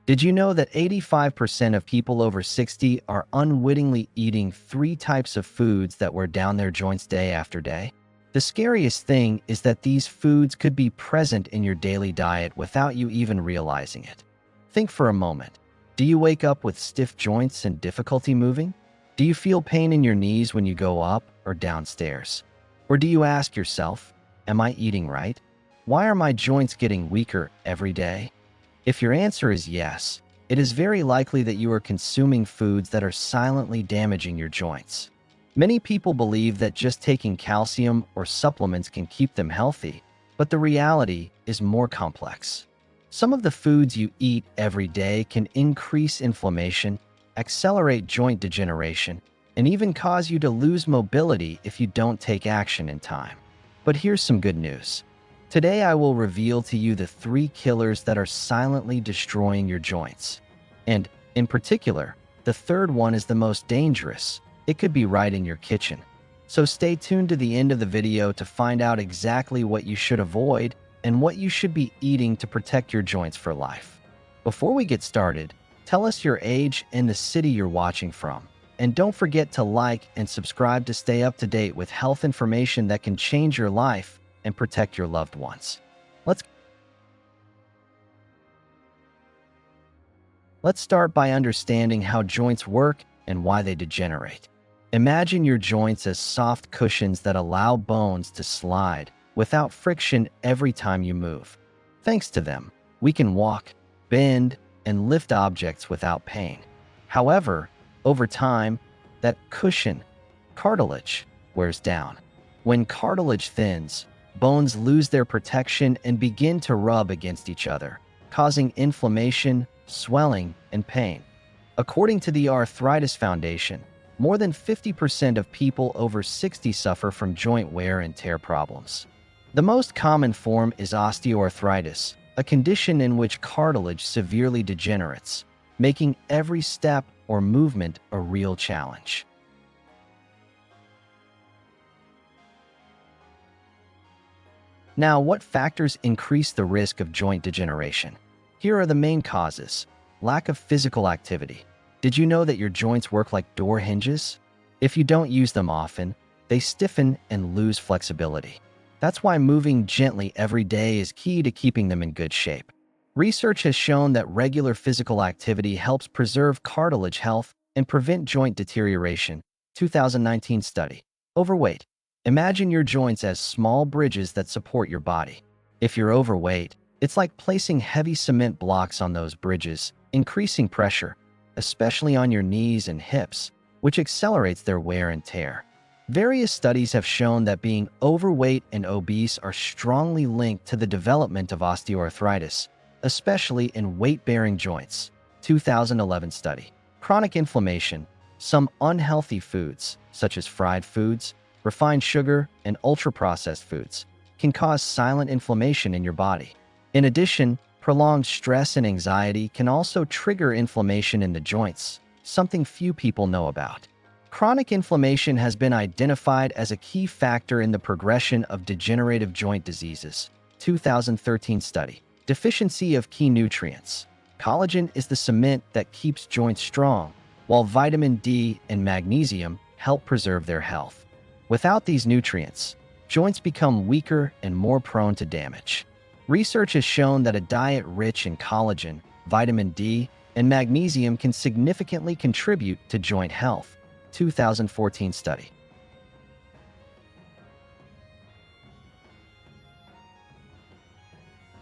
Did you know that 85% of people over 60 are unwittingly eating 3 types of foods that wear down their joints day after day? The scariest thing is that these foods could be present in your daily diet without you even realizing it. Think for a moment. Do you wake up with stiff joints and difficulty moving? Do you feel pain in your knees when you go up or downstairs? Or do you ask yourself, am I eating right? Why are my joints getting weaker every day? If your answer is yes, it is very likely that you are consuming foods that are silently damaging your joints. Many people believe that just taking calcium or supplements can keep them healthy, but the reality is more complex. Some of the foods you eat every day can increase inflammation, accelerate joint degeneration, and even cause you to lose mobility if you don't take action in time. But here's some good news. Today I will reveal to you the 3 killers that are silently destroying your joints. And, in particular, the third one is the most dangerous. It could be right in your kitchen. So stay tuned to the end of the video to find out exactly what you should avoid and what you should be eating to protect your joints for life. Before we get started, tell us your age and the city you're watching from. And don't forget to like and subscribe to stay up to date with health information that can change your life and protect your loved ones. Let's start by understanding how joints work and why they degenerate. Imagine your joints as soft cushions that allow bones to slide without friction every time you move. Thanks to them, we can walk, bend, and lift objects without pain. However, over time, that cushion, cartilage, wears down. When cartilage thins, bones lose their protection and begin to rub against each other, causing inflammation, swelling, and pain. According to the Arthritis Foundation, more than 50% of people over 60 suffer from joint wear and tear problems. The most common form is osteoarthritis, a condition in which cartilage severely degenerates, making every step or movement a real challenge. Now, what factors increase the risk of joint degeneration? Here are the main causes. Lack of physical activity. Did you know that your joints work like door hinges? If you don't use them often, they stiffen and lose flexibility. That's why moving gently every day is key to keeping them in good shape. Research has shown that regular physical activity helps preserve cartilage health and prevent joint deterioration. 2019 study. Overweight. Imagine your joints as small bridges that support your body. If you're overweight, it's like placing heavy cement blocks on those bridges, increasing pressure, especially on your knees and hips, which accelerates their wear and tear. Various studies have shown that being overweight and obese are strongly linked to the development of osteoarthritis, especially in weight-bearing joints. 2011 study. Chronic inflammation. Some unhealthy foods, such as fried foods, refined sugar, and ultra-processed foods, can cause silent inflammation in your body. In addition, prolonged stress and anxiety can also trigger inflammation in the joints, something few people know about. Chronic inflammation has been identified as a key factor in the progression of degenerative joint diseases. 2013 study. Deficiency of key nutrients. Collagen is the cement that keeps joints strong, while vitamin D and magnesium help preserve their health. Without these nutrients, joints become weaker and more prone to damage. Research has shown that a diet rich in collagen, vitamin D, and magnesium can significantly contribute to joint health. 2014 study.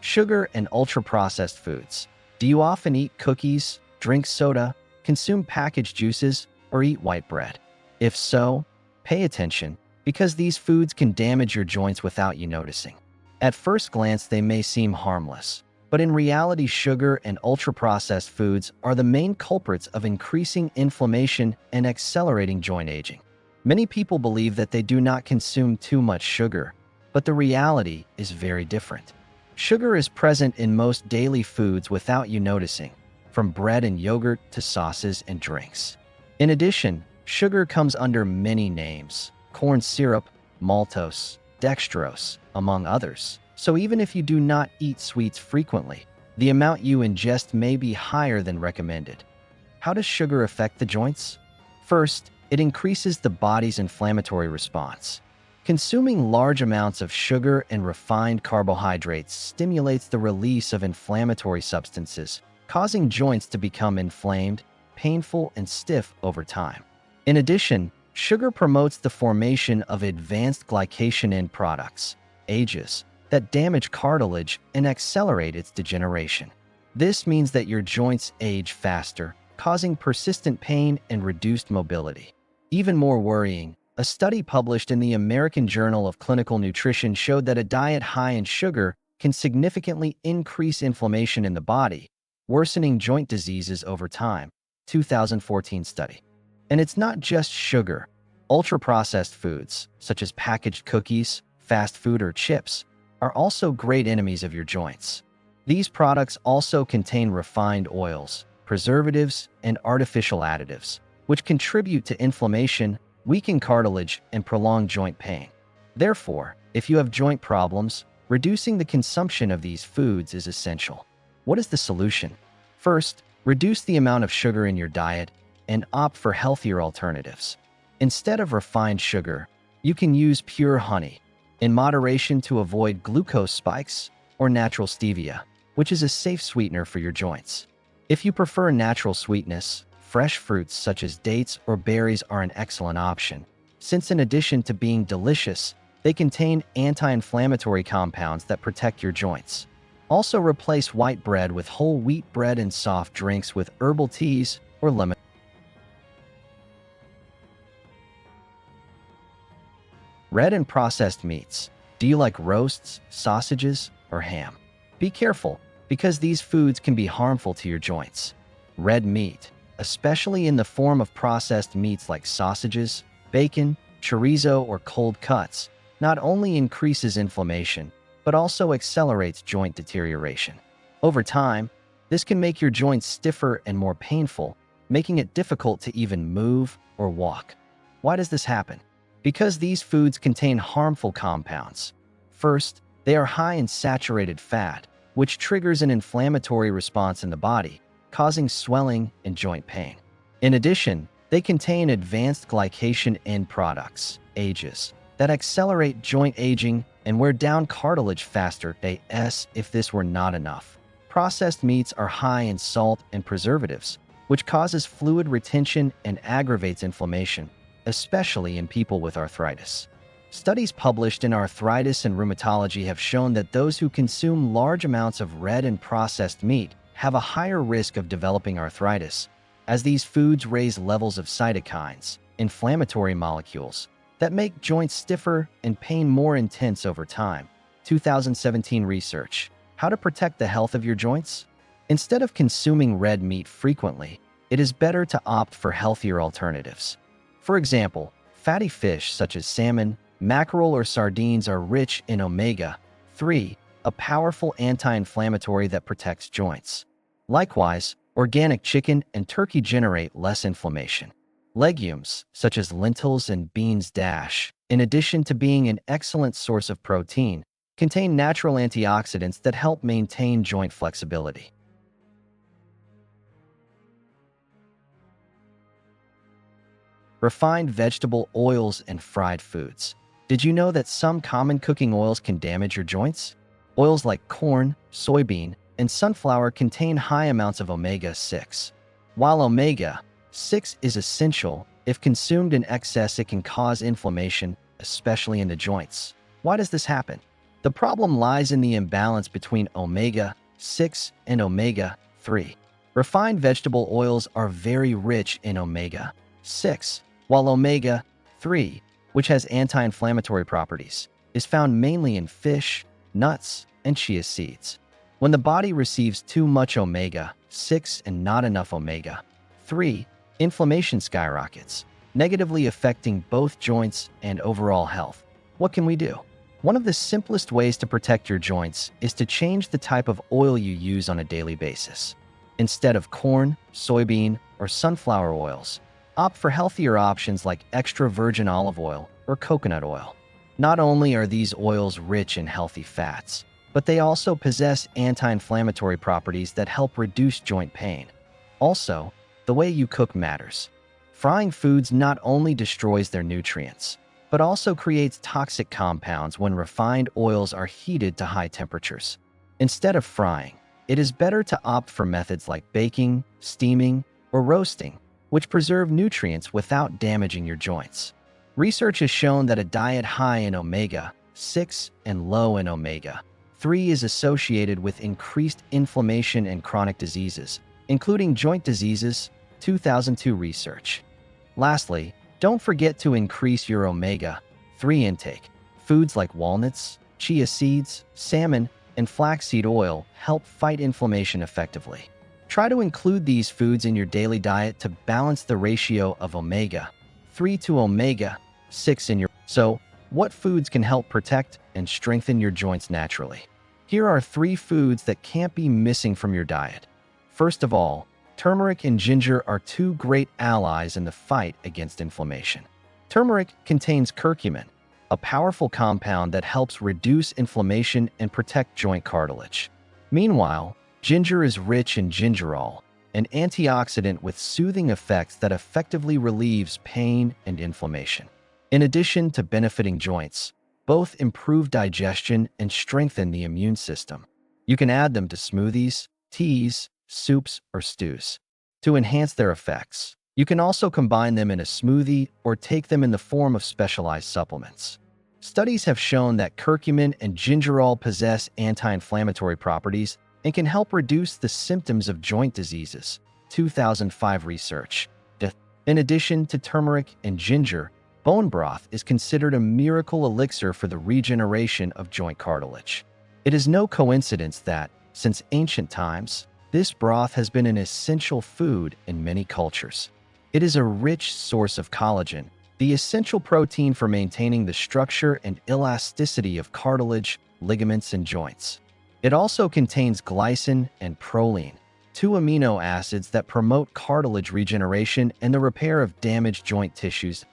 Sugar and ultra-processed foods. Do you often eat cookies, drink soda, consume packaged juices, or eat white bread? If so, pay attention, because these foods can damage your joints without you noticing. At first glance, they may seem harmless, but in reality, sugar and ultra-processed foods are the main culprits of increasing inflammation and accelerating joint aging. Many people believe that they do not consume too much sugar, but the reality is very different. Sugar is present in most daily foods without you noticing, from bread and yogurt to sauces and drinks. In addition, sugar comes under many names: corn syrup, maltose, dextrose, among others. So even if you do not eat sweets frequently, the amount you ingest may be higher than recommended. How does sugar affect the joints? First, it increases the body's inflammatory response. Consuming large amounts of sugar and refined carbohydrates stimulates the release of inflammatory substances, causing joints to become inflamed, painful, and stiff over time. In addition, sugar promotes the formation of advanced glycation end products, AGEs, that damage cartilage and accelerate its degeneration. This means that your joints age faster, causing persistent pain and reduced mobility. Even more worrying, a study published in the American Journal of Clinical Nutrition showed that a diet high in sugar can significantly increase inflammation in the body, worsening joint diseases over time. 2014 study. And it's not just sugar. Ultra-processed foods, such as packaged cookies, fast food, or chips, are also great enemies of your joints. These products also contain refined oils, preservatives, and artificial additives, which contribute to inflammation, weaken cartilage, and prolong joint pain. Therefore, if you have joint problems, reducing the consumption of these foods is essential. What is the solution? First, reduce the amount of sugar in your diet and opt for healthier alternatives. Instead of refined sugar, you can use pure honey, in moderation to avoid glucose spikes, or natural stevia, which is a safe sweetener for your joints. If you prefer natural sweetness, fresh fruits such as dates or berries are an excellent option, since in addition to being delicious, they contain anti-inflammatory compounds that protect your joints. Also replace white bread with whole wheat bread and soft drinks with herbal teas or lemon. Red and processed meats. Do you like roasts, sausages, or ham? Be careful, because these foods can be harmful to your joints. Red meat, especially in the form of processed meats like sausages, bacon, chorizo, or cold cuts, not only increases inflammation, but also accelerates joint deterioration. Over time, this can make your joints stiffer and more painful, making it difficult to even move or walk. Why does this happen? Because these foods contain harmful compounds. First, they are high in saturated fat, which triggers an inflammatory response in the body, causing swelling and joint pain. In addition, they contain advanced glycation end products, AGEs, that accelerate joint aging and wear down cartilage faster. If this were not enough, processed meats are high in salt and preservatives, which causes fluid retention and aggravates inflammation, especially in people with arthritis. Studies published in Arthritis and Rheumatology have shown that those who consume large amounts of red and processed meat have a higher risk of developing arthritis, as these foods raise levels of cytokines, inflammatory molecules, that make joints stiffer and pain more intense over time. 2017 research. How to protect the health of your joints? Instead of consuming red meat frequently, it is better to opt for healthier alternatives. For example, fatty fish such as salmon, mackerel, or sardines are rich in omega-3, a powerful anti-inflammatory that protects joints. Likewise, organic chicken and turkey generate less inflammation. Legumes, such as lentils and beans, in addition to being an excellent source of protein, contain natural antioxidants that help maintain joint flexibility. Refined vegetable oils and fried foods. Did you know that some common cooking oils can damage your joints? Oils like corn, soybean, and sunflower contain high amounts of omega-6. While omega-6 is essential, if consumed in excess, it can cause inflammation, especially in the joints. Why does this happen? The problem lies in the imbalance between omega-6 and omega-3. Refined vegetable oils are very rich in omega-6, while omega-3, which has anti-inflammatory properties, is found mainly in fish, nuts, and chia seeds. When the body receives too much omega-6 and not enough omega-3, inflammation skyrockets, negatively affecting both joints and overall health. What can we do? One of the simplest ways to protect your joints is to change the type of oil you use on a daily basis. Instead of corn, soybean, or sunflower oils, opt for healthier options like extra virgin olive oil or coconut oil. Not only are these oils rich in healthy fats, but they also possess anti-inflammatory properties that help reduce joint pain. Also, the way you cook matters. Frying foods not only destroys their nutrients, but also creates toxic compounds when refined oils are heated to high temperatures. Instead of frying, it is better to opt for methods like baking, steaming, or roasting, which preserve nutrients without damaging your joints. Research has shown that a diet high in omega-6 and low in omega-3 is associated with increased inflammation and chronic diseases, including joint diseases, 2002 research. Lastly, don't forget to increase your omega-3 intake. Foods like walnuts, chia seeds, salmon, and flaxseed oil help fight inflammation effectively. Try to include these foods in your daily diet to balance the ratio of omega-3 to omega-6 in your. So, what foods can help protect and strengthen your joints naturally? Here are 3 foods that can't be missing from your diet. First of all, turmeric and ginger are 2 great allies in the fight against inflammation. Turmeric contains curcumin, a powerful compound that helps reduce inflammation and protect joint cartilage. Meanwhile, ginger is rich in gingerol, an antioxidant with soothing effects that effectively relieves pain and inflammation. In addition to benefiting joints, both improve digestion and strengthen the immune system. You can add them to smoothies, teas, soups, or stews to enhance their effects. You can also combine them in a smoothie or take them in the form of specialized supplements. Studies have shown that curcumin and gingerol possess anti-inflammatory properties and can help reduce the symptoms of joint diseases, 2005 research. In addition to turmeric and ginger, bone broth is considered a miracle elixir for the regeneration of joint cartilage. It is no coincidence that, since ancient times, this broth has been an essential food in many cultures. It is a rich source of collagen, the essential protein for maintaining the structure and elasticity of cartilage, ligaments, and joints. It also contains glycine and proline, 2 amino acids that promote cartilage regeneration and the repair of damaged joint tissues.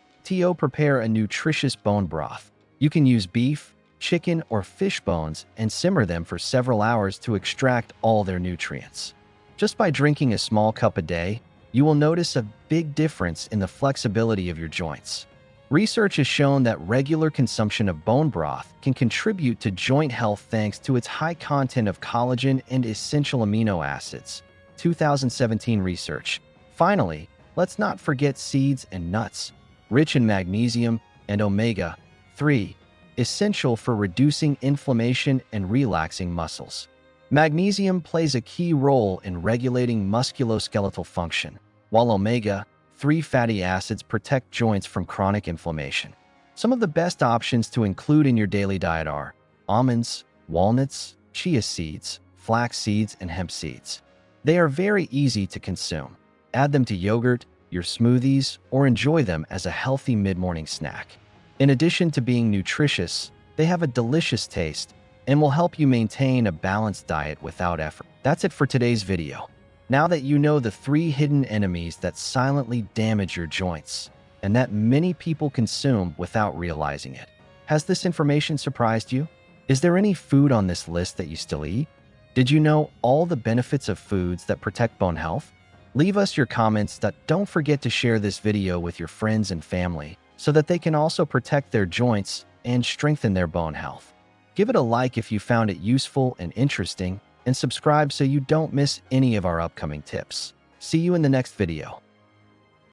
Prepare a nutritious bone broth. You can use beef, chicken, or fish bones and simmer them for several hours to extract all their nutrients. Just by drinking a small cup a day, you will notice a big difference in the flexibility of your joints. Research has shown that regular consumption of bone broth can contribute to joint health thanks to its high content of collagen and essential amino acids. 2017 research. Finally, let's not forget seeds and nuts, rich in magnesium and omega-3, essential for reducing inflammation and relaxing muscles. Magnesium plays a key role in regulating musculoskeletal function, while omega-3 fatty acids protect joints from chronic inflammation. Some of the best options to include in your daily diet are almonds, walnuts, chia seeds, flax seeds, and hemp seeds. They are very easy to consume. Add them to yogurt, your smoothies, or enjoy them as a healthy mid-morning snack. In addition to being nutritious, they have a delicious taste and will help you maintain a balanced diet without effort. That's it for today's video. Now that you know the 3 hidden enemies that silently damage your joints and that many people consume without realizing it, has this information surprised you? Is there any food on this list that you still eat? Did you know all the benefits of foods that protect bone health? Leave us your comments. Don't forget to share this video with your friends and family so that they can also protect their joints and strengthen their bone health. Give it a like if you found it useful and interesting, and subscribe so you don't miss any of our upcoming tips. See you in the next video.